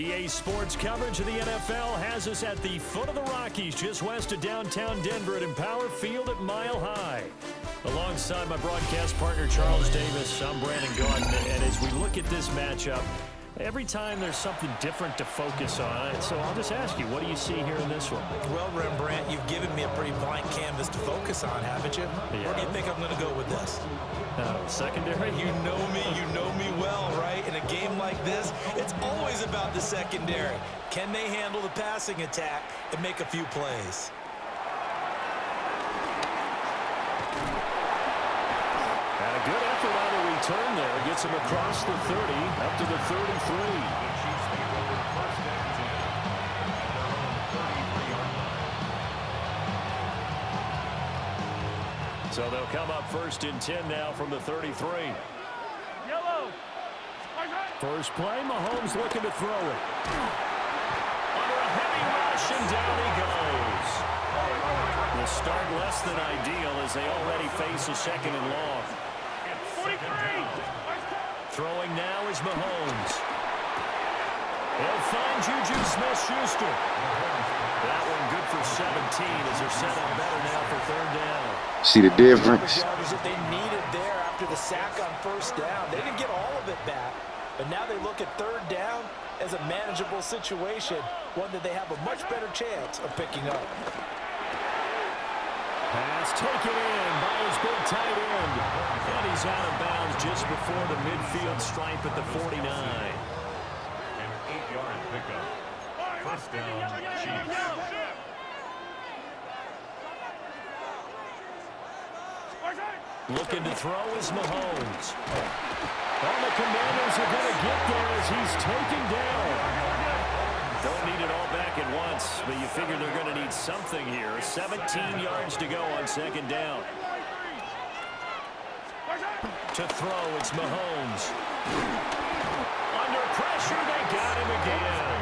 EA Sports coverage of the NFL has us at the foot of the Rockies, just west of downtown Denver at Empower Field at Mile High. Alongside my broadcast partner, Charles Davis, I'm Brandon Gaudin. And as we look at this matchup, every time there's something different to focus on. So I'll just ask you, what do you see here in this one? Well, Rembrandt, you've given me a pretty blank canvas to focus on, haven't you? Yeah. Where do you think I'm going to go with this? Secondary? You know me well, right? In a game like this, it's always about the secondary. Can they handle the passing attack and make a few plays? And a good effort on the return there. Gets him across the 30, up to the 33. So they'll come up first and 10 now from the 33. Yellow. First play, Mahomes looking to throw it. Under a heavy rush, and down he goes. The start less than ideal as they already face a second and long. 43. Throwing now is Mahomes. He'll find Juju Smith-Schuster. That one good for 17 as they're set up better now for third down. See the difference? That they needed there after the sack on first down. They didn't get all of it back, but now they look at third down as a manageable situation, one that they have a much better chance of picking up. Pass taken in by his big tight end. And he's out of bounds just before the midfield stripe at the 49. An 8-yard pickup. First down, Chiefs. Looking to throw is Mahomes. All the Commanders are going to get there as he's taken down. Don't need it all back at once, but you figure they're going to need something here. 17 yards to go on second down. To throw, it's Mahomes. Under pressure, they got him again.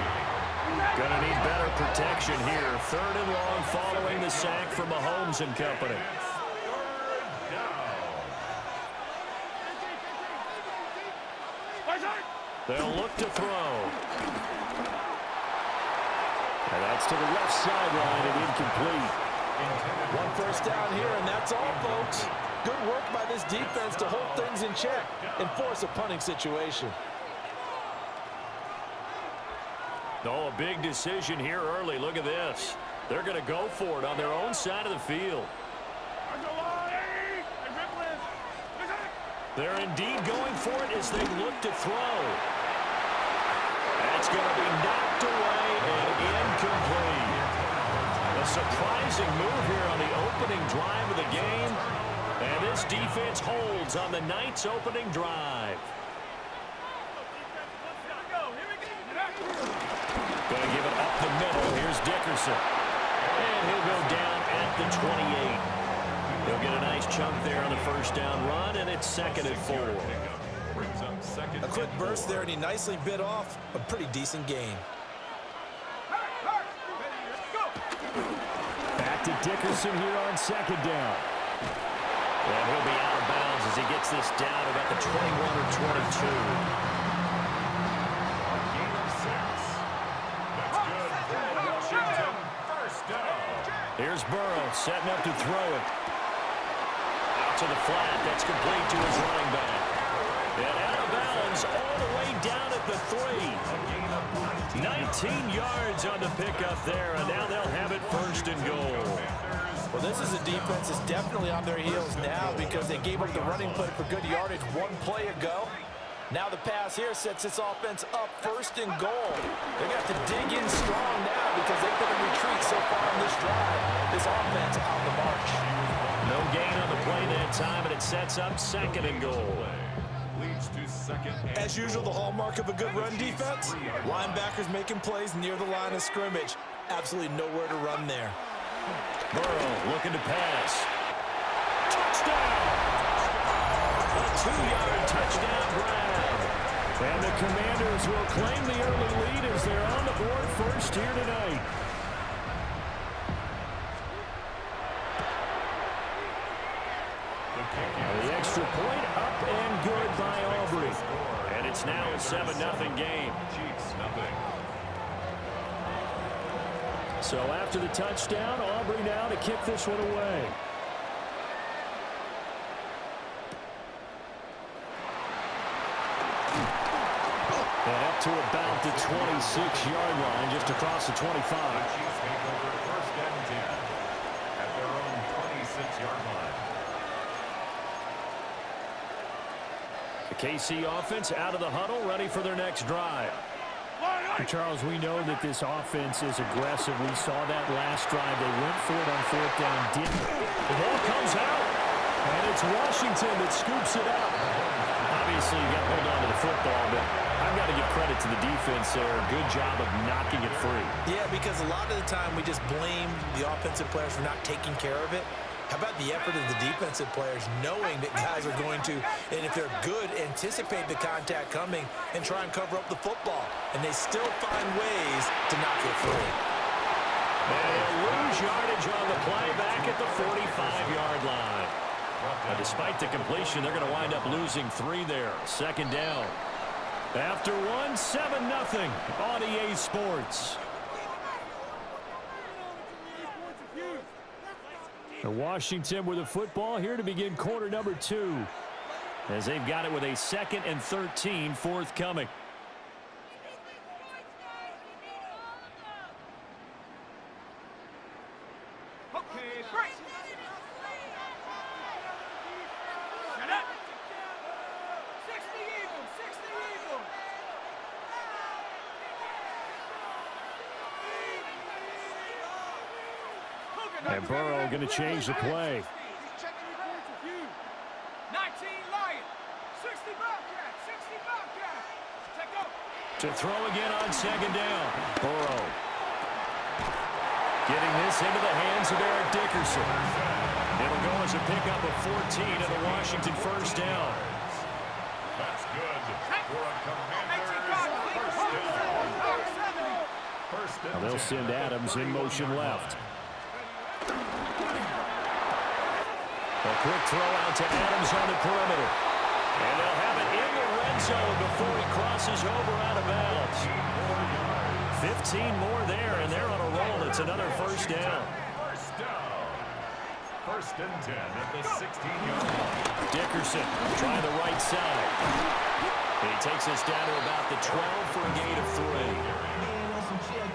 Going to need better protection here. Third and long following the sack from Mahomes and company. They'll look to throw. And that's to the left sideline and incomplete. One first down here, and that's all, folks. Good work by this defense to hold things in check and force a punting situation. Oh, a big decision here early. Look at this. They're going to go for it on their own side of the field. They're indeed going for it as they look to throw. That's going to be knocked away and incomplete. A surprising move here on the opening drive of the game. And this defense holds on the night's opening drive. Going to give it up the middle. Here's Dickerson. And he'll go down at the 28. He'll get a nice chunk there on the first down run, and it's second and 4. A quick burst there, and he nicely bit off a pretty decent gain. Back to Dickerson here on second down. And he'll be out of bounds as he gets this down about the 21 or 22. Here's Burrow setting up to throw it. Out to the flat. That's complete to his running back. And out of bounds all the way down at the 3. 19 yards on the pickup there, and now they'll have it first and goal. Well, this is a defense that's definitely on their heels now because they gave up the running play for good yardage one play ago. Now the pass here sets this offense up first and goal. They got to dig in strong now because they've been in retreat so far in this drive. This offense on the march. No gain on the play that time, and it sets up second and goal. As usual, the hallmark of a good run defense, linebackers making plays near the line of scrimmage. Absolutely nowhere to run there. Burrow looking to pass. Touchdown! A 2-yard touchdown grab. And the Commanders will claim the early lead as they're on the board first here tonight. The extra point up and good by Aubrey. And it's now a 7-0 game. Chiefs nothing. So after the touchdown, Aubrey now to kick this one away. And up to about the 26-yard line, just across the 25. Chiefs take over 1st and 10 at their own 26-yard line. The KC offense out of the huddle, ready for their next drive. Charles, we know that this offense is aggressive. We saw that last drive. They went for it on 4th down, didn't. The ball comes out, and it's Washington that scoops it up. Obviously, you got to hold on to the football, but I've got to give credit to the defense there. Good job of knocking it free. Yeah, because a lot of the time we just blame the offensive players for not taking care of it. How about the effort of the defensive players knowing that guys are going to, and if they're good, anticipate the contact coming and try and cover up the football. And they still find ways to knock it free. And they'll lose yardage on the play back at the 45-yard line. Despite the completion, they're going to wind up losing 3 there. 2nd down. After one, 7-0 on EA Sports. Washington with the football here to begin quarter number 2. As they've got it with a 2nd and 13 forthcoming. Okay, great. Shut up. 60 Eagles, 60 Eagles. And Burrow going to change the play. 19 Lions, 60 Bobcats, 60 Bobcats. Check out. To throw again on 2nd down. Burrow getting this into the hands of Eric Dickerson. It'll go as a pickup of 14 and a Washington 1st down. That's good for a Commanders. First Now they'll send Adams in motion left. A quick throw out to Adams on the perimeter. And they'll have it in the red zone before he crosses over out of bounds. 15 more there, and they're on a roll. It's another 1st down. First down. 1st and 10 at the 16-yard line. Dickerson trying the right side. And he takes us down to about the 12 for a gain of 3.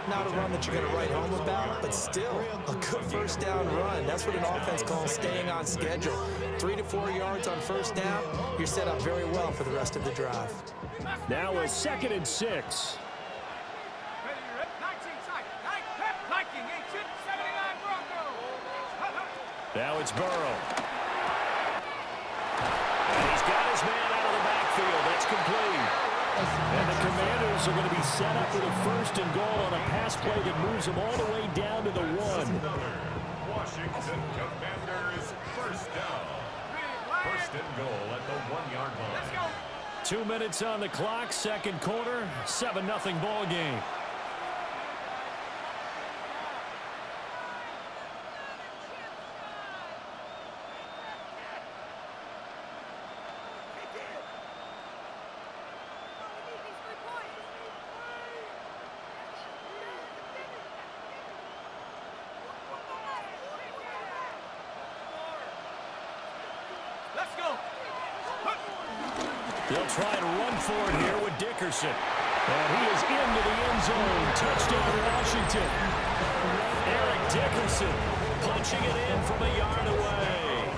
Not a run that you're going to write home about, but still a good 1st down run. That's what an offense calls staying on schedule. 3 to 4 yards on 1st down, you're set up very well for the rest of the drive. Now a 2nd and 6. Now it's Burrow. And he's got his man out of the backfield. That's complete. And the Commanders are going to be set up with a 1st and goal on a pass play that moves them all the way down to the 1. Washington Commanders 1st down. 1st and goal at the 1-yard line. Let's go. 2 minutes on the clock, 2nd quarter, 7-0 ball game. They'll try and run for it here with Dickerson. And he is into the end zone. Touchdown, Washington. Eric Dickerson punching it in from a yard away.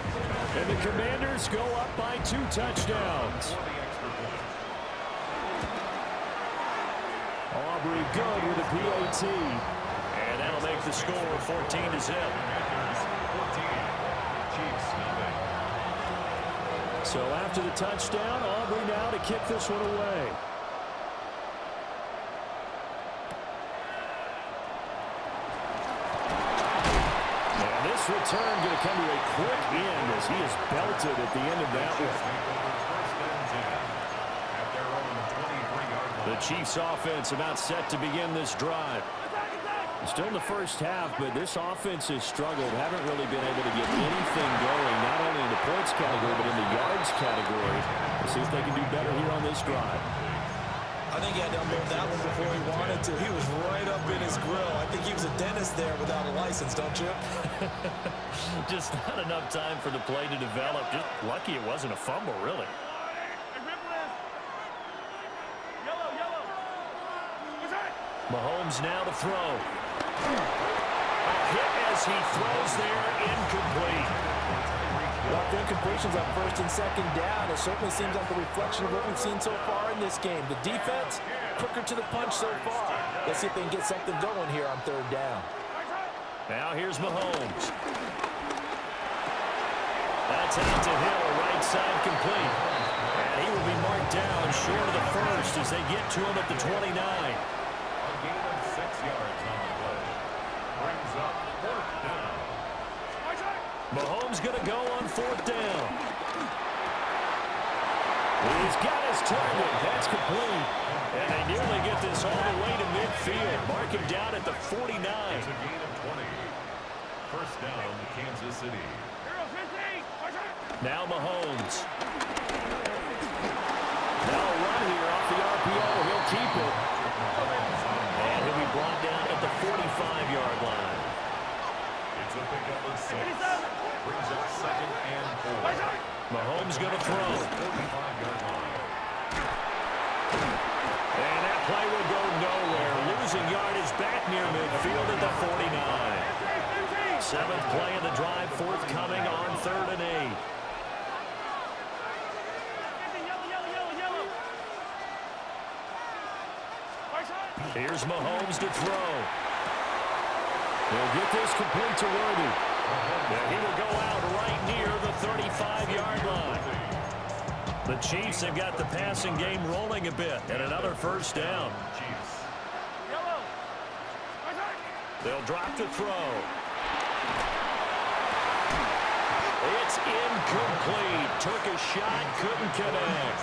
And the Commanders go up by 2 touchdowns. Aubrey good with a PAT. And that'll make the score 14-0. Commanders 14. Chiefs nothing. So after the touchdown, Aubrey now to kick this one away. And this return going to come to a quick end as he is belted at the end of that one. The Chiefs offense about set to begin this drive. Still in the 1st half, but this offense has struggled. Haven't really been able to get anything going, not only in the points category, but in the yards category. We'll see if they can do better here on this drive. I think he had to unload that one before he wanted to. He was right up in his grill. I think he was use a dentist there without a license, don't you? Just not enough time for the play to develop. Just lucky it wasn't a fumble, really. Mahomes now to throw. A hit as he throws there, incomplete. Well, the incompletions on first and second down, it certainly seems like a reflection of what we've seen so far in this game. The defense, quicker to the punch so far. Let's see if they can get something going here on third down. Now here's Mahomes. That's out to Hill, right side complete. And he will be marked down short of the first as they get to him at the 29. A gain of 6 yards on the play. Brings up fourth down. Mahomes going to go on fourth down. He's got his target. That's complete. And they nearly get this all the way to midfield. Mark him down at the 49. It's a gain of 20. First down, Kansas City. Now Mahomes. Now a run here off the RPO. He'll keep it. And he'll be brought down at the 45-yard line. It's a pickup of 6. Brings up second and 4. Mahomes going to throw. 45-yard line. And that play will go nowhere. Losing yardage back near midfield at the 49. Seventh play of the drive, forthcoming on 3rd and 8. Here's Mahomes to throw. He'll get this complete to Worthy. And he will go out right near the 35-yard line. The Chiefs have got the passing game rolling a bit, and another first down. They'll drop to throw. It's incomplete. Took a shot, couldn't connect.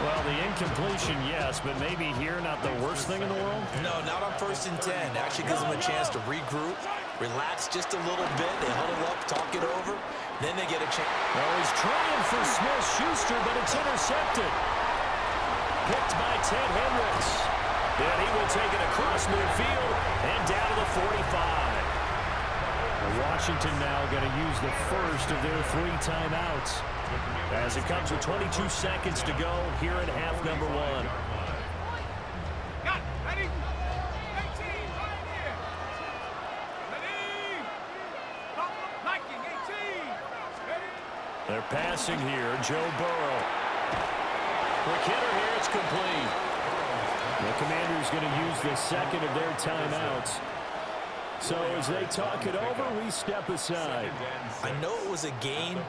Well, the incompletion, yes, but maybe here not the worst thing in the world? No, not on first and 10. Actually gives them a chance to regroup, relax just a little bit. They huddle up, talk it over. Then they get a chance. Well, he's trying for Smith-Schuster, but it's intercepted. Picked by Ted Hendricks. Then he will take it across midfield and down to the 45. Washington now going to use the first of their 3 timeouts as it comes with 22 seconds to go here in half number 1. Ready? 18, right here. Ready? Liking 18. Ready? They're passing here. Joe Burrow. Quick hitter here. It's complete. The Commanders going to use the second of their timeouts. So as they talk it over, we step aside. I know it was a gain,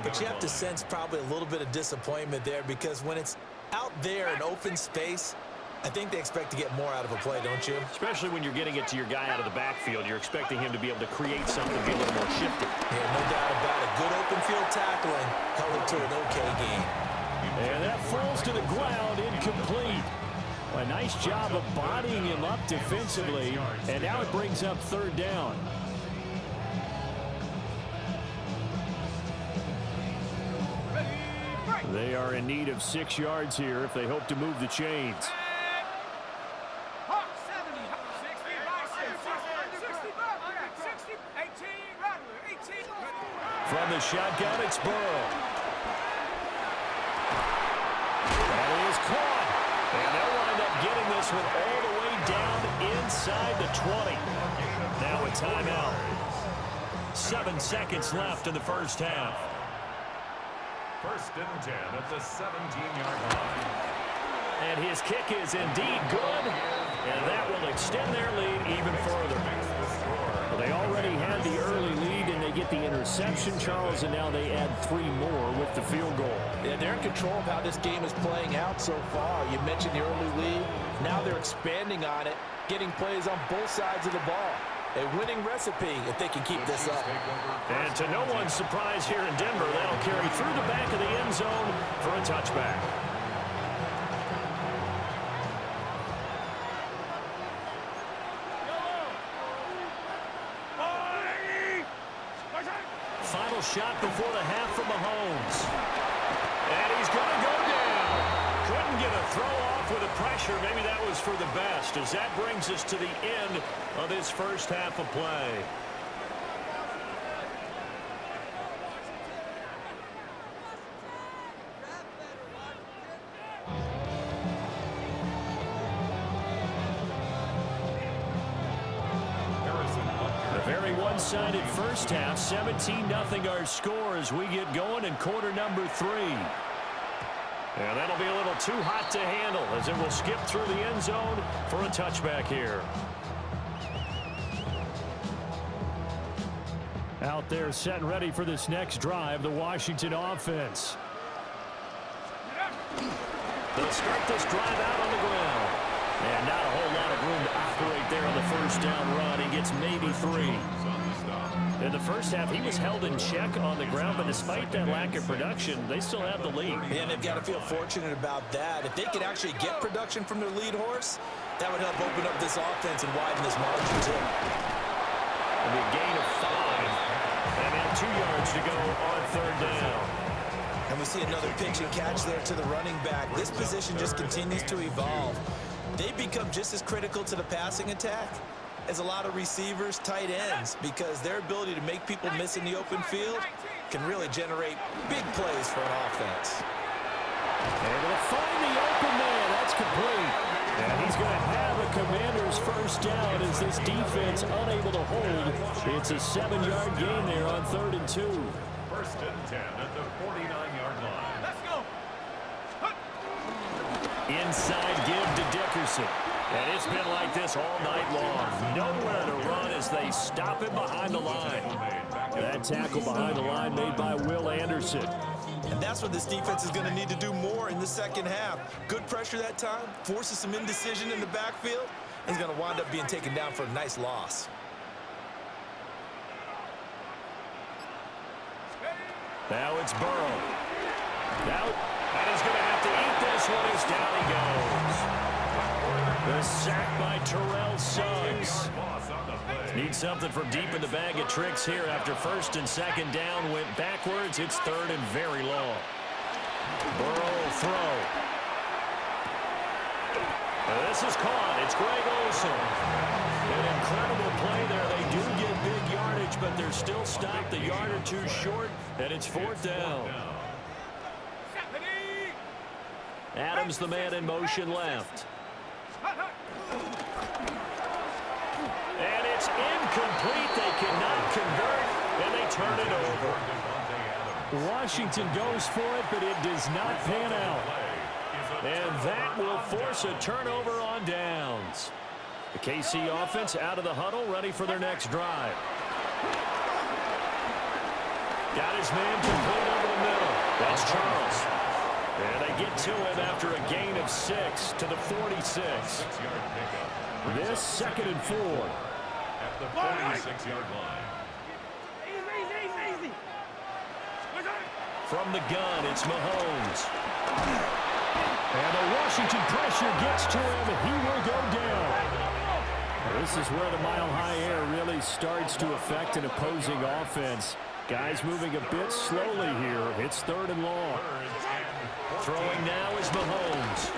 but you have to sense probably a little bit of disappointment there because when it's out there in open space, I think they expect to get more out of a play, don't you? Especially when you're getting it to your guy out of the backfield. You're expecting him to be able to create something, be a little more shifty. Yeah, no doubt about it. Good open field tackling held it to an okay game. And that falls to the ground, incomplete. A nice job of bodying him up defensively, and now it brings up 3rd down. They are in need of 6 yards here if they hope to move the chains. From the shotgun, it's Burrow. That is caught. And they'll wind up getting this one all the way down inside the 20. Now a timeout. 7 seconds left in the first half. First and 10 at the 17-yard line. And his kick is indeed good. And that will extend their lead even further. Well, they already had the early lead, and they get the interception, Charles, and now they add 3 more with the field goal. Yeah, they're in control of how this game is playing out so far. You mentioned the early lead. Now they're expanding on it, getting plays on both sides of the ball. A winning recipe if they can keep this up. And to no one's surprise here in Denver, that'll carry through the back of the end zone for a touchback. Final shot before the half for Mahomes. And he's going to go down. Couldn't get a throw off with the pressure. Maybe that was for the best, as that brings us to the end of this first half of play. One-sided first half, 17-0 our score as we get going in quarter number 3. And that'll be a little too hot to handle as it will skip through the end zone for a touchback here. Out there set and ready for this next drive, the Washington offense. They'll start this drive out on the ground. And not a whole lot of room to operate there on the first down run. He gets maybe 3. In the first half, he was held in check on the ground, but despite that lack of production, they still have the lead. And they've got to feel fortunate about that. If they could actually get production from their lead horse, that would help open up this offense and widen this margin too. It'll be a gain of 5. And now 2 yards to go on third down. And we see another pitch and catch there to the running back. This position just continues to evolve. They become just as critical to the passing attack as a lot of receivers, tight ends, because their ability to make people miss in the open field can really generate big plays for an offense. Able to find the open man. That's complete. And he's going to have a Commander's first down as this defense unable to hold. It's a 7-yard gain there on 3rd and 2. First and 10 at the 49-yard line. Let's go. Inside give to Dickerson. And it's been like this all night long. Nowhere to run as they stop him behind the line. That tackle behind the line made by Will Anderson. And that's what this defense is going to need to do more in the second half. Good pressure that time, forces some indecision in the backfield, and he's going to wind up being taken down for a nice loss. Now it's Burrow. Now, and he's going to have to eat this one as down he goes. The sack by Terrell Suggs. Need something from deep in the bag of tricks here after first and second down went backwards. It's 3rd and very long. Burrow will throw. This is caught. It's Greg Olsen. An incredible play there. They do get big yardage, but they're still stopped a yard or 2 short, and it's 4th down. Adams, the man in motion left. And it's incomplete. They cannot convert, and they turn it over. Washington goes for it, but it does not pan out. And that will force a turnover on downs. The KC offense out of the huddle, ready for their next drive. Got his man complete over the middle. That's Charles. And they get to him after a gain of 6 to the 46. This 2nd and 4. At the 46-yard line. Easy. From the gun, it's Mahomes. And the Washington pressure gets to him, and he will go down. This is where the mile-high air really starts to affect an opposing offense. Guys moving a bit slowly here. It's 3rd and long. Throwing now is Mahomes.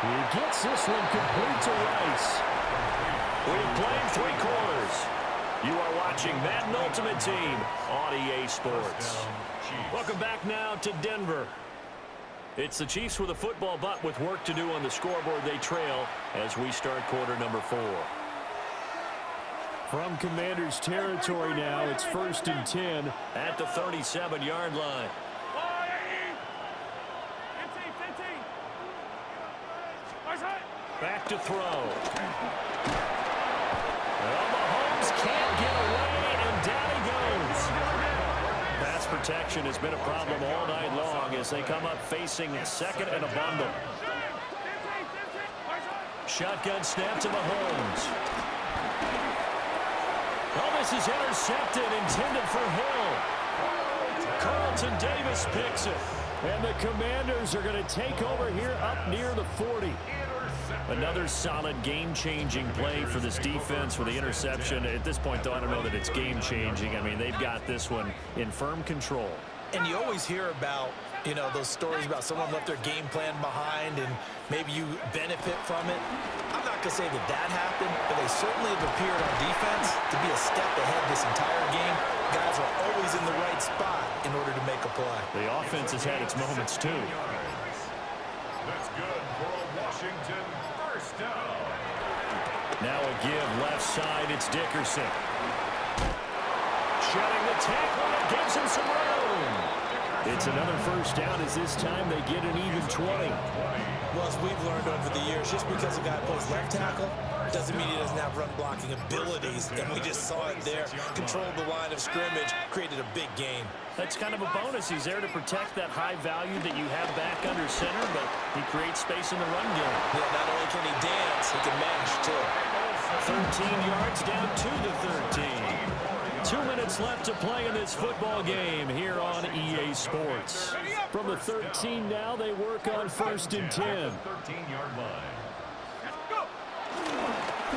He gets this one complete to Rice. We've played 3 quarters. You are watching Madden Ultimate Team on EA Sports. Welcome back now to Denver. It's the Chiefs with a football, but with work to do on the scoreboard. They trail as we start quarter number 4. From Commander's territory now, it's 1st and 10 at the 37-yard line. 15. Back to throw. Well, Mahomes can't get away, and down he goes. Pass protection has been a problem all night long as they come up facing 2nd and a bundle. Shotgun snap to Mahomes. Oh, this is intercepted, intended for Hill. Carlton Davis picks it. And the Commanders are going to take over here up near the 40. Another solid game-changing play for this defense with the interception. At this point, though, I don't know that it's game-changing. I mean, they've got this one in firm control. And you always hear about You know, those stories about someone left their game plan behind and maybe you benefit from it. I'm not going to say that that happened, but they certainly have appeared on defense to be a step ahead this entire game. Guys are always in the right spot in order to make a play. The offense has had its moments, too. That's good for a Washington first down. Now a give left side. It's Dickerson. Shedding the tackle. It gives him some room. It's another first down as this time they get an even 20. Well, as we've learned over the years, just because a guy plays left tackle doesn't mean he doesn't have run blocking abilities. And we just saw it there. Controlled the line of scrimmage, created a big gain. That's kind of a bonus. He's there to protect that high value that you have back under center, but he creates space in the run game. Yeah, not only can he dance, he can mash too. 13 yards down to the 13. 2 minutes left to play in this football game here on EA Sports. From the 13 now, they work on 1st and 10. 13-yard line.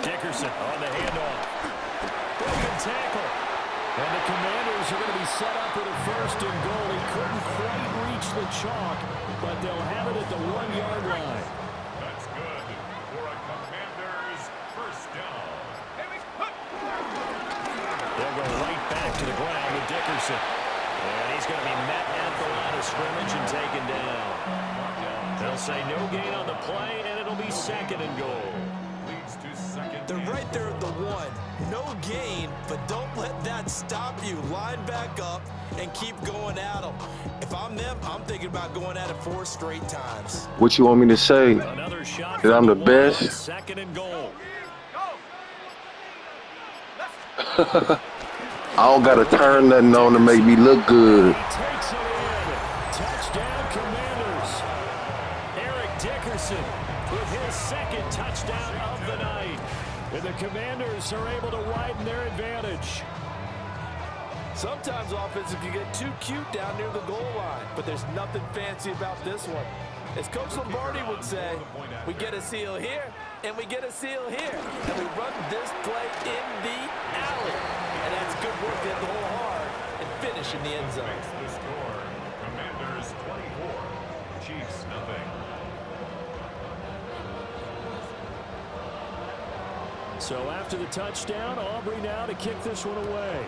Dickerson on the handoff. Broken tackle. And the Commanders are going to be set up with a 1st and goal. He couldn't quite reach the chalk, but they'll have it at the 1-yard line. That's good for a Commanders first down. They'll go right back to the ground with Dickerson. And he's going to be met at the line of scrimmage and taken down. They'll say no gain on the play, and it'll be 2nd and goal. Leads to second. They're right there at the 1. No gain, but don't let that stop you. Line back up and keep going at them. If I'm them, I'm thinking about going at it 4 straight times. What you want me to say? Another shot That I'm the from best? 2nd and goal. I don't got to turn nothing on to make me look good. He takes it in. Touchdown, Commanders. Eric Dickerson with his 2nd touchdown of the night. And the Commanders are able to widen their advantage. Sometimes offenses can get too cute down near the goal line, but there's nothing fancy about this one. As Coach Lombardi would say, we get a seal here, and we get a seal here. And we run this play in the alley. And that's good work. They have to hold hard and finish in the end zone. The score, Commanders 24, Chiefs nothing. So after the touchdown, Aubrey now to kick this one away.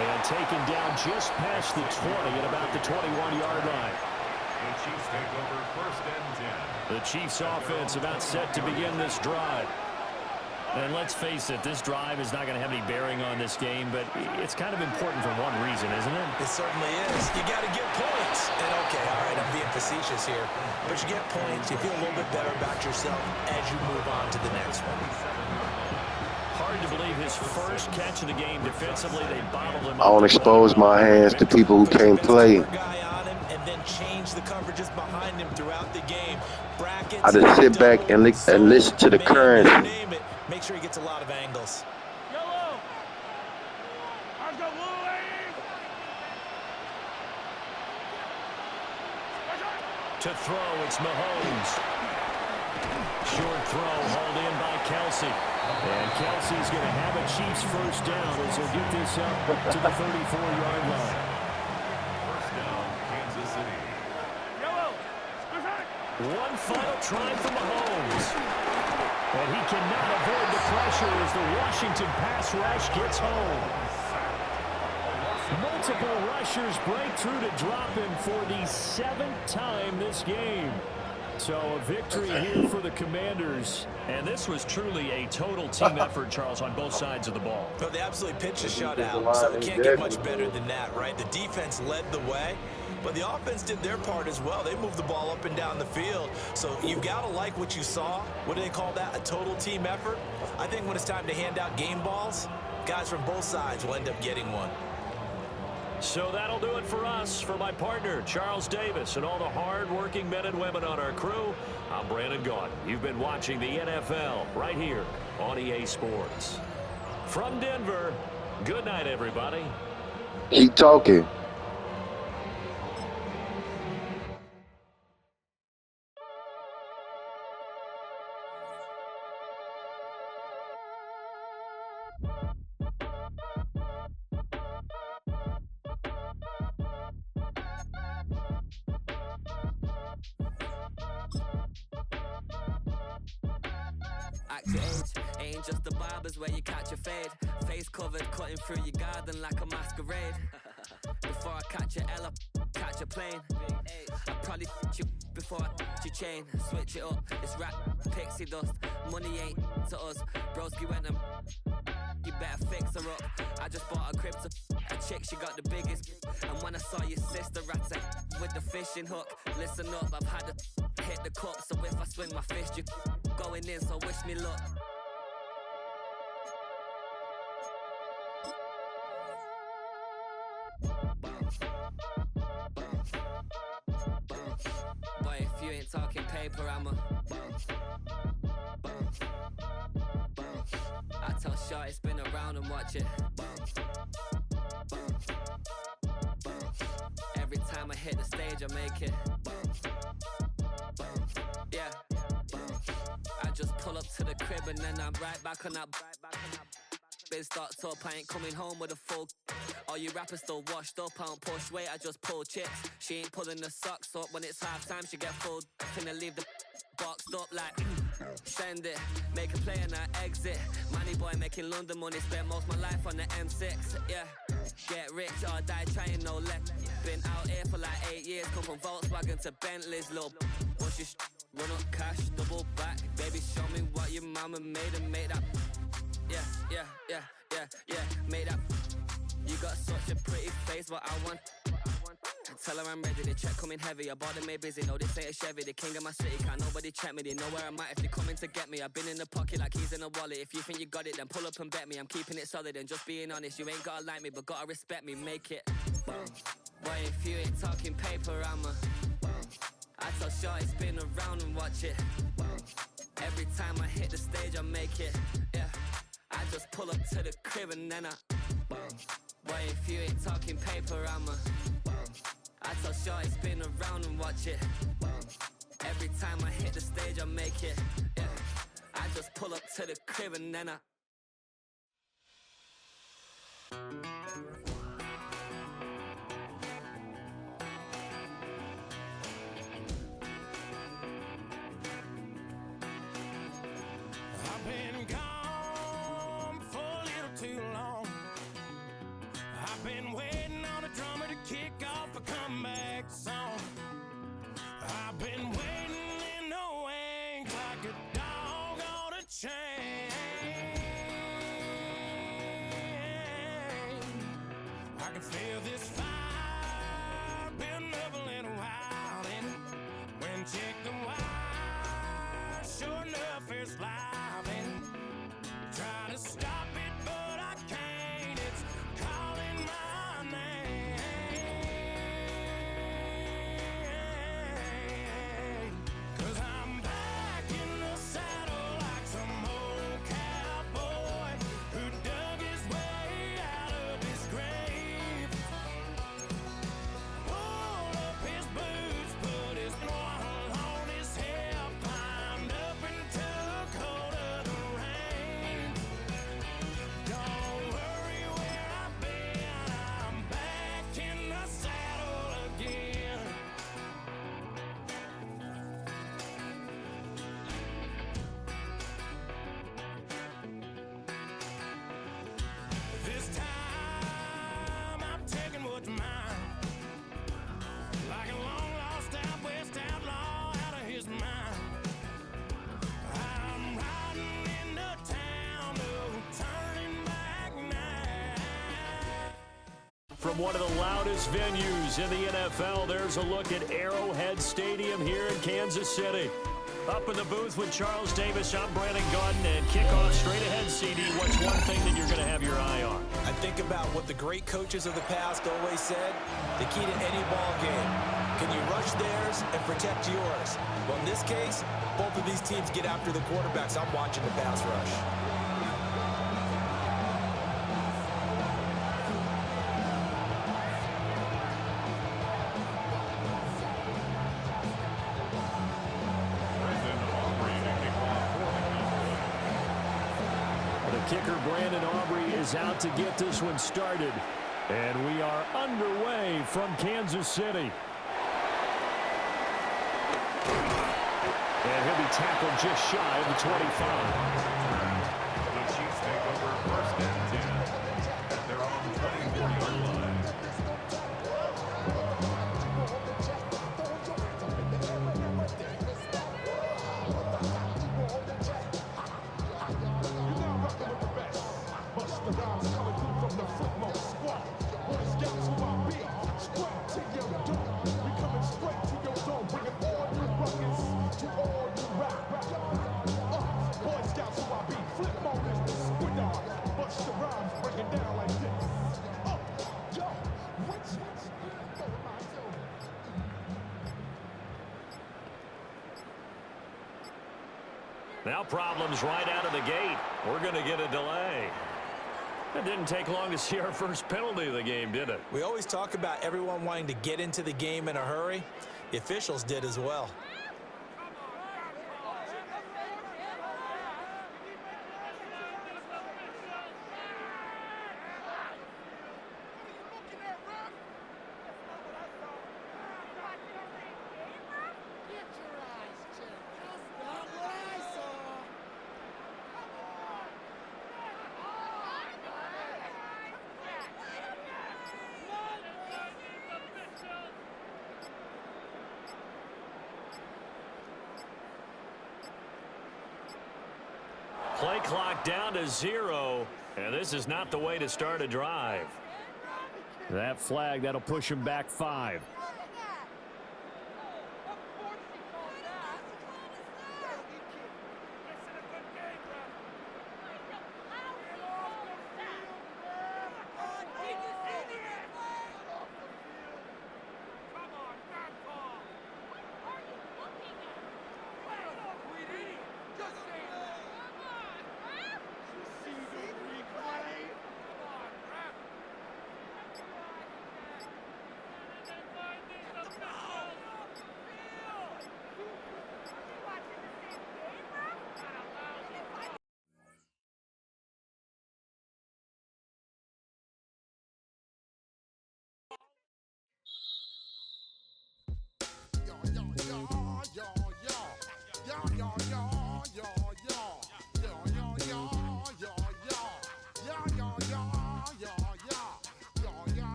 And taken down just past the 20 at about the 21-yard line. The Chiefs take over 1st and 10. The Chiefs offense about set to begin this drive. And let's face it, this drive is not going to have any bearing on this game, but it's kind of important for one reason, isn't it? It certainly is. You got to get points. And okay, all right, I'm being facetious here. But you get points, you feel a little bit better about yourself as you move on to the next one. Hard to believe his first catch of the game defensively. They bottled him up. I don't expose my hands to people who can't play. And then change the coverages behind him throughout the game. Brackets, I just sit back and listen to the currency. Name it. Make sure he gets a lot of angles. Yellow. Let's go, Louie. To throw, it's Mahomes. Short throw, hauled in by Kelsey. And Kelsey's going to have a Chiefs first down as he'll get this up to the 34-yard line. First down, Kansas City. Yellow. One final try for Mahomes. And he cannot avoid the pressure as the Washington pass rush gets home. Multiple rushers break through to drop him for the 7th time this game. So a victory here for the Commanders. And this was truly a total team effort, Charles, on both sides of the ball. No, they absolutely pitched a shutout, so it can't get much better than that, right? The defense led the way, but the offense did their part as well. They moved the ball up and down the field, so you've got to like what you saw. What do they call that? A total team effort? I think when it's time to hand out game balls, guys from both sides will end up getting one. So that'll do it for us. For my partner, Charles Davis, and all the hard-working men and women on our crew, I'm Brandon Gaudin. You've been watching the NFL right here on EA Sports. From Denver, good night, everybody. Keep talking. act your age. Ain't just the barbers where you catch a fade. Face covered, cutting through your garden like a masquerade. Before I catch a L, catch a plane. I probably you before I your chain. Switch it up, it's rap, pixie dust. Money ain't to us. Broski went and you better fix her up. I just bought a crib to a chick, she got the biggest. And when I saw your sister rat with the fishing hook, listen up, I've had to hit the cup. So if I swing my fist, you going in, so wish me luck. Boy, if you ain't talking paper, I'm a I tell Shorty spin around and watch it. Every time I hit the stage, I make it. Yeah. I just pull up to the crib and then I'm right back on that. Been starts up, I ain't coming home with a full. All you rappers still washed up, I don't push weight, I just pull chips. She ain't pulling the socks up when it's half time, she get full. Finna leave the boxed up like send it, make a play and I exit. Money boy making London money, spent most my life on the M6. Yeah, get rich or die trying, no let. Been out here for like 8 years, come from Volkswagen to Bentley's, little. What's your run up cash, double back. Baby, show me what your mama made and make that. Yeah, make that. You got such a pretty face, but I want. Tell her I'm ready, the check coming heavy. I bought them made busy, no this ain't a Chevy. The king of my city, can't nobody check me. They know where I'm at if they coming to get me. I've been in the pocket like keys in a wallet. If you think you got it, then pull up and bet me. I'm keeping it solid and just being honest. You ain't gotta like me, but gotta respect me, make it. Boy, if you ain't talking paper, I'm a I tell Shorty spin around and watch it. Every time I hit the stage, I make it. Yeah, I just pull up to the crib and then I boy, if you ain't talking paper, I'm a I tell Shorty spin around and watch it. Every time I hit the stage, I make it. Yeah, I just pull up to the crib and then I I've been gone for a little too long. I've been waiting on a drummer to kick off a comeback song. I've been waiting in the wings like a dog on a chain. I can feel this fire building up a little while, and when check the wire, sure enough it's live, and try to stop it, but I can't. It's calling my name. 'Cause I'm back in the saddle like some old cowboy who dug his way out of his grave. Pulled up his boots, put his one on his hip, climbed up and took hold of the reins. Don't worry where I've been, I'm back in the saddle again. This time I'm taking what's mine, like a long lost out west outlaw out of his mind. I'm riding into town, no turning back now. From one of the loudest venues in the NFL, there's a look at Arrowhead Stadium here in Kansas City. Up in the booth with Charles Davis, I'm Brandon Gaudin, and kickoff straight ahead, CD. What's one thing that you're going to have your eye on? I think about what the great coaches of the past always said, the key to any ball game. Can you rush theirs and protect yours? Well, in this case, both of these teams get after the quarterbacks. I'm watching the pass rush. The kicker, Brandon Aubrey, is out to get this one started. And we are underway from Kansas City. And he'll be tackled just shy of the 25. The Chiefs take over first and 10 at their own 24-yard line. Now problems right out of the gate. We're going to get a delay. It didn't take long to see our first penalty of the game, did it? We always talk about everyone wanting to get into the game in a hurry. The officials did as well. Play clock down to 0, and this is not the way to start a drive. That flag, that'll push him back 5.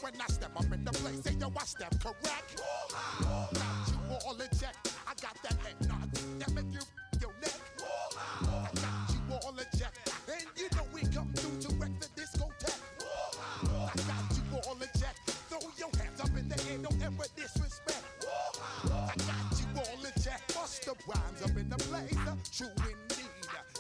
When I step up in the place, say yo, I step correct. Got you all in check. I got that head nod that make you your neck. I got you all in check, and you know we come through to wreck the discotheque. I got you all in check. Throw your hands up in the air, don't ever disrespect. I got you all in check. Bust the rhymes up in the place, true indeed.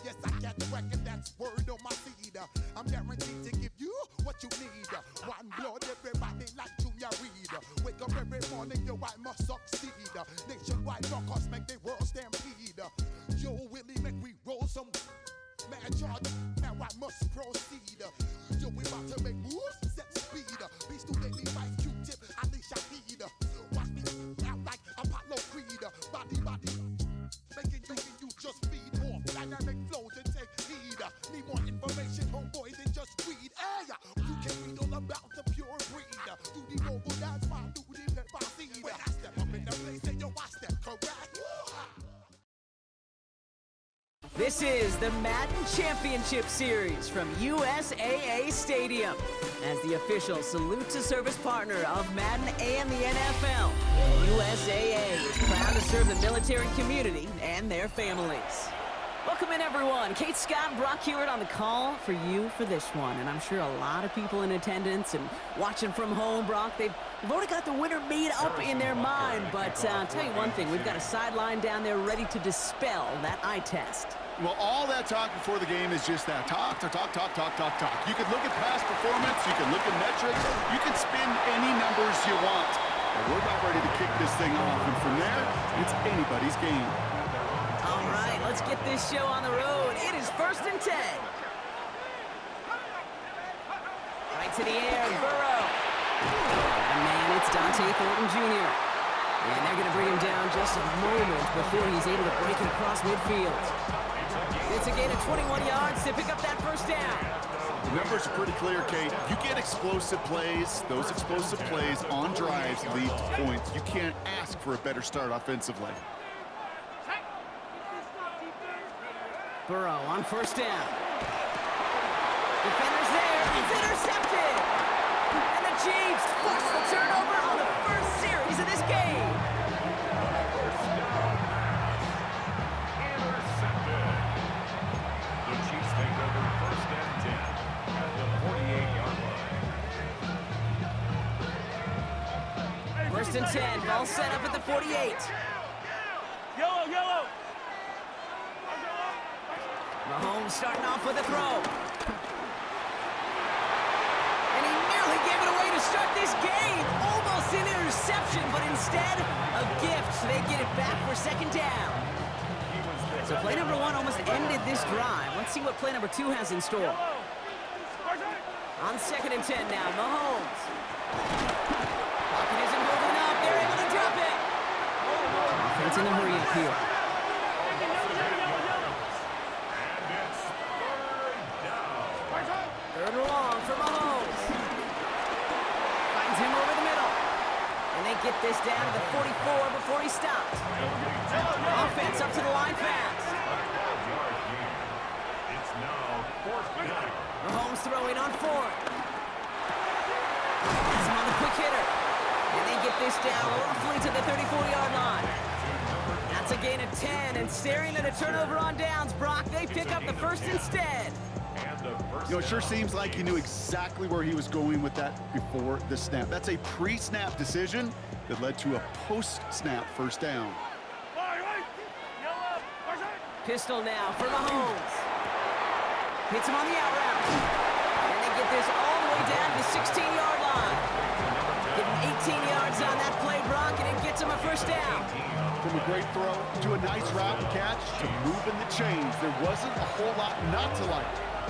Yes, I got the record, that's word on my seed. I'm guaranteed to give you what you need. One blood, everybody like Junior Reed. Wake up every morning, yo, I must succeed. Nationwide knockouts make the world stampede. Yo, Willie, make we roll some mad charge. Now I must proceed. Yo, we about to make moves, set speed. Beast to daily life, Q-tip, Alicia Heed. Watch me out like Apollo Creed. Body, making you just feed off dynamic flows and take heed. Need more information, homeboy, than just read. Hey, you can read all about the pure breed. Do the mobile dance, my do the pepper seed. When I step up in the place, say yo, I step correct. This is the Madden Championship Series from USAA Stadium. As the official salute to service partner of Madden and the NFL, USAA is proud to serve the military community and their families. Welcome in, everyone. Kate Scott, Brock Hewitt on the call for you for this one. And I'm sure a lot of people in attendance and watching from home, Brock, they've already got the winner made up in their mind. But I'll tell you one thing, we've got a sideline down there ready to dispel that eye test. Well, all that talk before the game is just that. Talk. You can look at past performance, you can look at metrics, you can spin any numbers you want. But we're about ready to kick this thing off, and from there, it's anybody's game. All right, let's get this show on the road. It is 1st and 10. Right to the air, Burrow. And man, it's Dante Thornton Jr. And they're going to bring him down just a moment before he's able to break it across midfield. It's a gain of 21 yards to pick up that first down. The numbers are pretty clear, Kate. You get explosive plays. Those explosive plays on drives lead to points. You can't ask for a better start offensively. Burrow on first down. Defenders there. It's intercepted. And the Chiefs force the turnover on the first series of this game. Intercepted. The Chiefs take over first and 10 at the 48-yard line. First and 10. Ball set up at the 48. Yellow, yellow. Mahomes starting off with a throw. And he nearly gave it away to start this game. Almost an interception, but instead, a gift. They get it back for second down. So play number 1 almost ended this drive. Let's see what play number 2 has in store. On second and 10 now, Mahomes. Pocket isn't moving up. They're able to drop it. Offense in a hurry up here. Third and long for Mahomes. Finds him over the middle. And they get this down to the 44 before he stopped. Offense up to the line fast. It's now fourth down. Mahomes throwing on fourth. He's on the quick hitter. And they get this down roughly to the 34-yard line. That's a gain of 10. And staring at a turnover on downs, Brock, they pick up the first instead. You know, it sure seems like he knew exactly where he was going with that before the snap. That's a pre-snap decision that led to a post-snap first down. Pistol now for Mahomes. Hits him on the out route. And they get this all the way down to the 16-yard line. Give him 18 yards on that play, Brock, and it gets him a first down. From a great throw to a nice route catch to moving the chains, there wasn't a whole lot not to like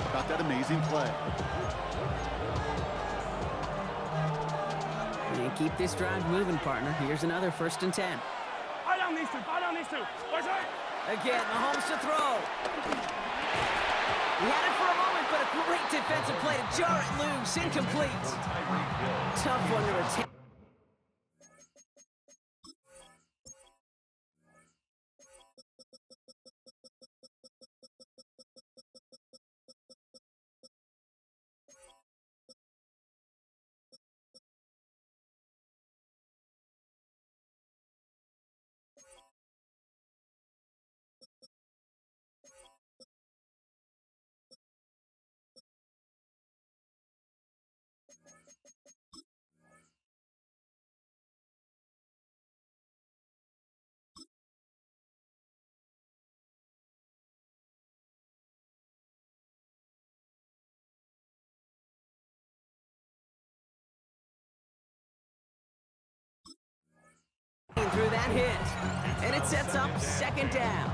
about that amazing play. And keep this drive moving, partner. Here's another first and 10. Eye down these two. Again, Mahomes to throw. He had it for a moment, but a great defensive play to jar it loose. Incomplete. Tough one to retain. Through that hit, and it sets up second down.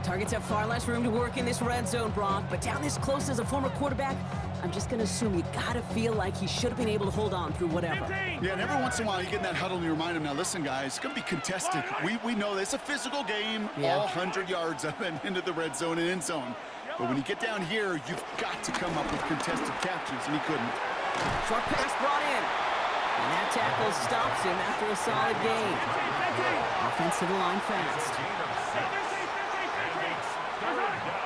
Targets have far less room to work in this red zone, Brock, but down this close as a former quarterback, I'm just going to assume you got to feel like he should have been able to hold on through whatever. Yeah, and every once in a while you get in that huddle and you remind him, now listen, guys, it's going to be contested. We know this. It's a physical game, all 100 yards up and into the red zone and end zone. But when you get down here, you've got to come up with contested catches, and he couldn't. Short pass brought in. And that tackle stops him after a solid gain. Offense to the line fast.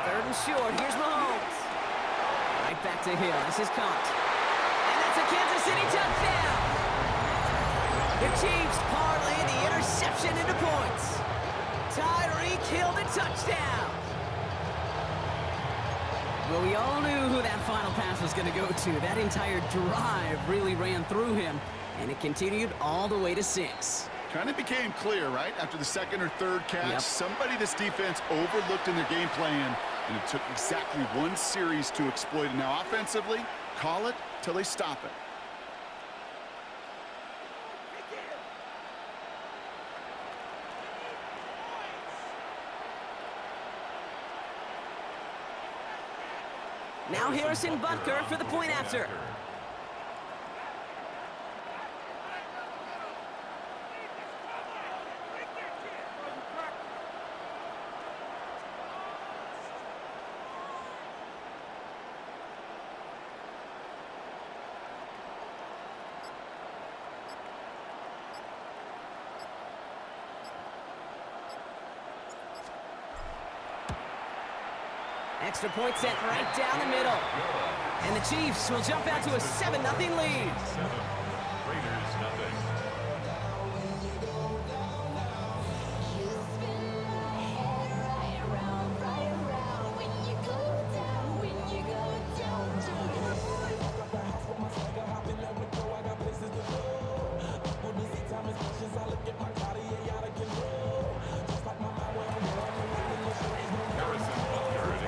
Third and short. Here's Mahomes. Right back to Hill. This is caught. And that's a Kansas City touchdown. The Chiefs parlay the interception into points. Tyreek Hill the touchdown. Well, we all knew who that final pass was going to go to. That entire drive really ran through him. And it continued all the way to 6. Kind of became clear, right? After the second or third catch, somebody this defense overlooked in their game plan, and it took exactly one series to exploit it. Now, offensively, call it till they stop it. Now Harrison Butker for the point after. Extra point sent right down the middle. And the Chiefs will jump out to a 7-0 lead. 7, Raiders nothing.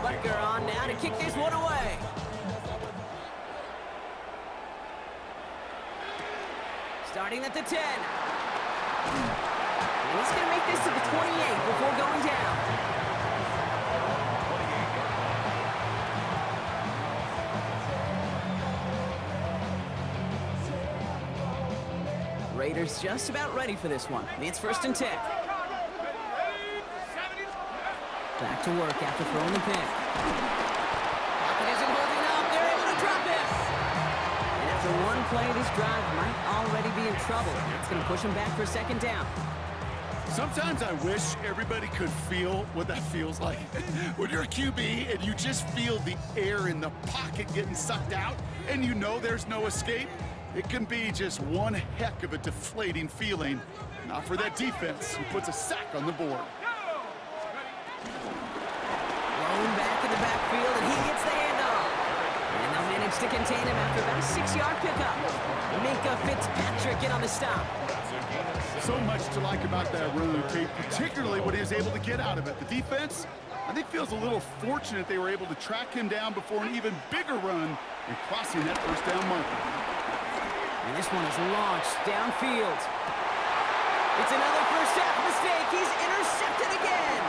Butker on now to kick this one away. Starting at the 10. And he's going to make this to the 28 before going down. Raiders just about ready for this one. It's 1st and 10. Back to work after throwing the pick. Pocket isn't holding up. They're able to drop it. And after one play, this drive might already be in trouble. That's going to push him back for 2nd down. Sometimes I wish everybody could feel what that feels like. When you're a QB and you just feel the air in the pocket getting sucked out and you know there's no escape, it can be just one heck of a deflating feeling. Not for that defense who puts a sack on the board. Thrown back in the backfield, and he gets the handoff. And they'll manage to contain him after about a 6-yard pickup. Minka Fitzpatrick in on the stop. So much to like about that run, Kate, particularly what he was able to get out of it. The defense, I think, feels a little fortunate they were able to track him down before an even bigger run and crossing that 1st down marker. And this one is launched downfield. It's another first half mistake. He's intercepted again.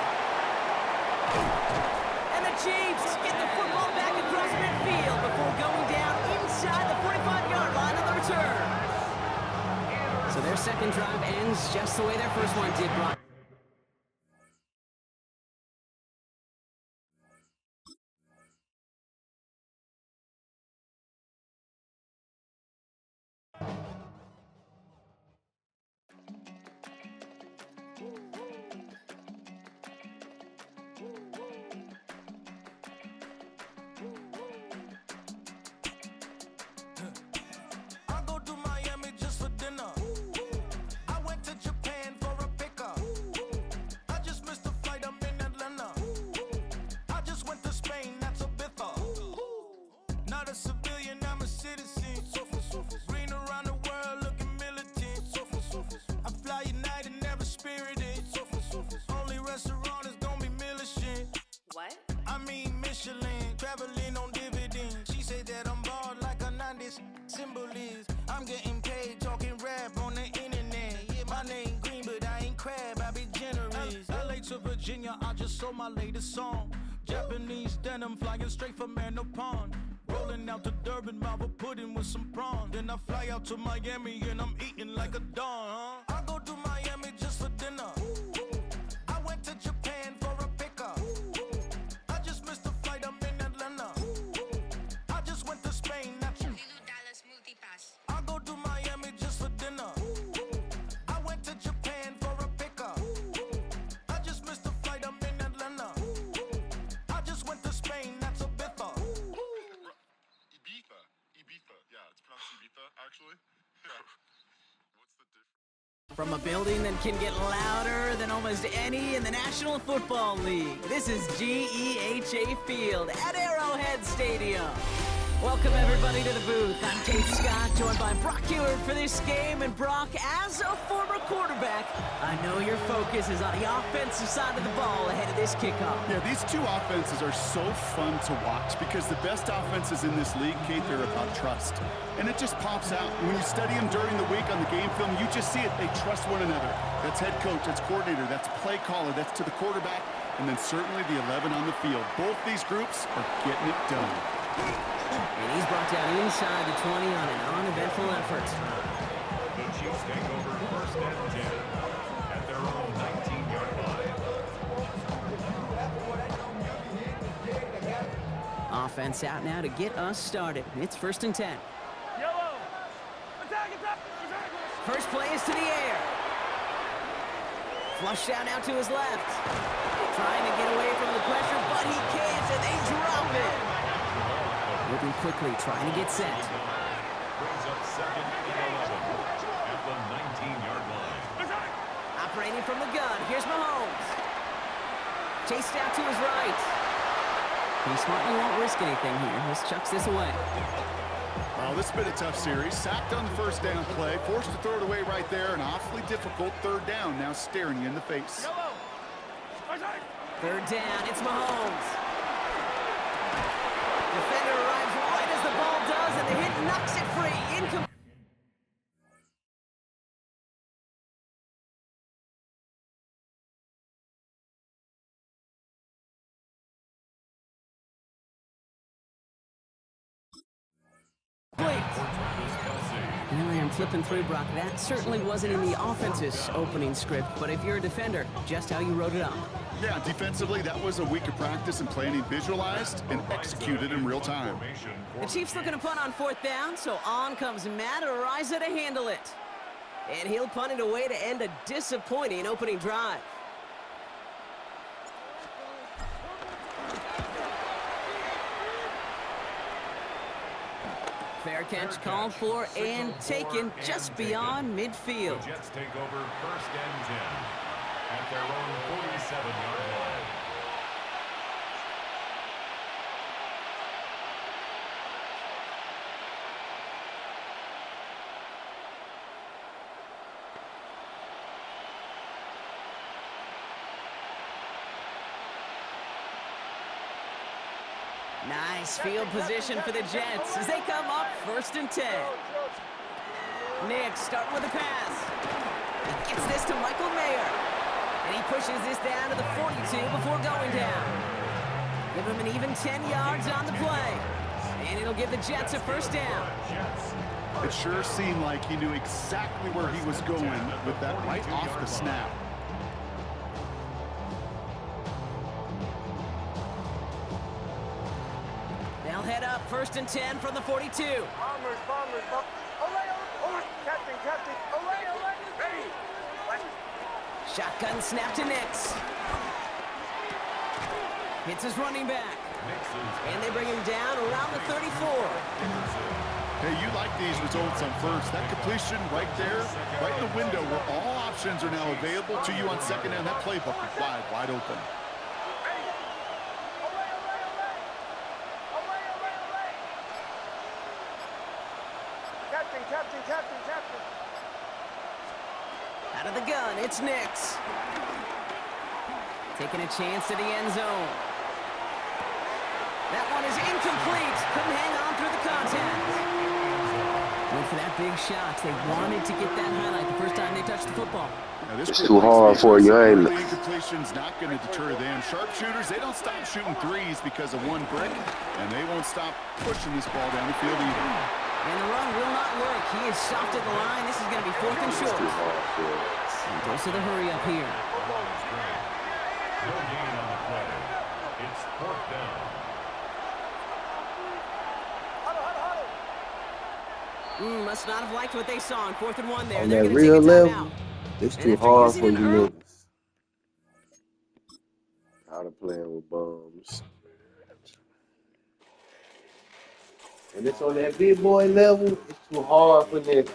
And the Chiefs get the football back across midfield before going down inside the 45-yard line on the return. So their 2nd drive ends just the way their 1st one did, Brock. Symbol is I'm getting paid talking rap on the internet. Yeah, my name green, but I ain't crab, I be generous. LA to Virginia, I just sold my latest song. Japanese denim flying straight from Pond. Rolling out to Durban, mouth a pudding with some prawn. Then I fly out to Miami and I'm eating like a don. I go to Miami just for dinner. I went to Japan for a pickup. I just missed a flight, I'm in Atlanta. I just went to Spain, not you. I go to Miami just for dinner. I went to Japan for a pickup. I just missed a flight, I'm in Atlanta. I just went to Spain, that's a Ibiza. Ibiza. Yeah, it's pronounced Ibiza, actually. What's the difference? From a building that can get louder than almost any in the National Football League, this is GEHA Field at Arrowhead Stadium. Welcome, everybody, to the booth. I'm Kate Scott, joined by Brock Ewert for this game. And Brock, as a former quarterback, I know your focus is on the offensive side of the ball ahead of this kickoff. Yeah, these two offenses are so fun to watch because the best offenses in this league, Kate, they're about trust. And it just pops out. When you study them during the week on the game film, you just see it. They trust one another. That's head coach, that's coordinator, that's play caller, that's to the quarterback, and then certainly the 11 on the field. Both these groups are getting it done. And he's brought down inside the 20 on an uneventful effort. The Chiefs take over 1st and 10 at their own 19-yard line. Offense out now to get us started. It's 1st and 10. Yellow. Attack. First play is to the air. Flushed out now to his left. Trying to get away from the pressure, but he can't, and they quickly, trying to get set. Brings up second and 11 at the 19-yard line. Operating from the gun, here's Mahomes. Chased out to his right. He smartly won't risk anything here. Just chucks this away. Well, this has been a tough series. Sacked on the first down play, forced to throw it away right there. An awfully difficult third down now staring you in the face. Third down, it's Mahomes. Defender arrives right as the ball does, and the hit knocks it free. Incomplete. Here I am flipping through, Brock. That certainly wasn't in the offense's opening script, but if you're a defender, just how you wrote it up. Yeah, defensively, that was a week of practice and planning visualized and executed in real time. The Chiefs looking to punt on fourth down, so on comes Matt Araiza to handle it. And he'll punt it away to end a disappointing opening drive. Fair catch called for and taken just beyond midfield. The Jets take over first and 10 at their own 47-yard line. Nice field position for the Jets as they come up first and 10. Nick starting with a pass. He gets this to Michael Mayer. And he pushes this down to the 42 before going down. Give him an even 10 yards on the play. And it'll give the Jets a first down. It sure seemed like he knew exactly where he was going with that right off the snap. They'll head up first and 10 from the 42. Bombers. Captain. Ready. Shotgun snap to Nix. Hits his running back. And they bring him down around the 34. Hey, you like these results on first. That completion right there, right in the window where all options are now available to you on second down. That playbook is wide open. Captain. Out of the gun, it's Nix. Taking a chance to the end zone. That one is incomplete. Couldn't hang on through the contact. Went for that big shot. They wanted to get that highlight the first time they touched the football. It's too hard for you, ain't it? Incompletion's not going to deter them. Sharpshooters, they don't stop shooting threes because of one brick, and they won't stop pushing this ball down the field either. And the run will not work. He is stopped at the line. This is going to be fourth and short. And goes to the hurry up here. No gain on the play. It's fourth down. Must not have liked what they saw on 4th and 1 there. On They're that going to real take a level, timeout. it's And too after hard using for an you early- niggas. Out of playing with bums. And it's on that big boy level, it's too hard for niggas.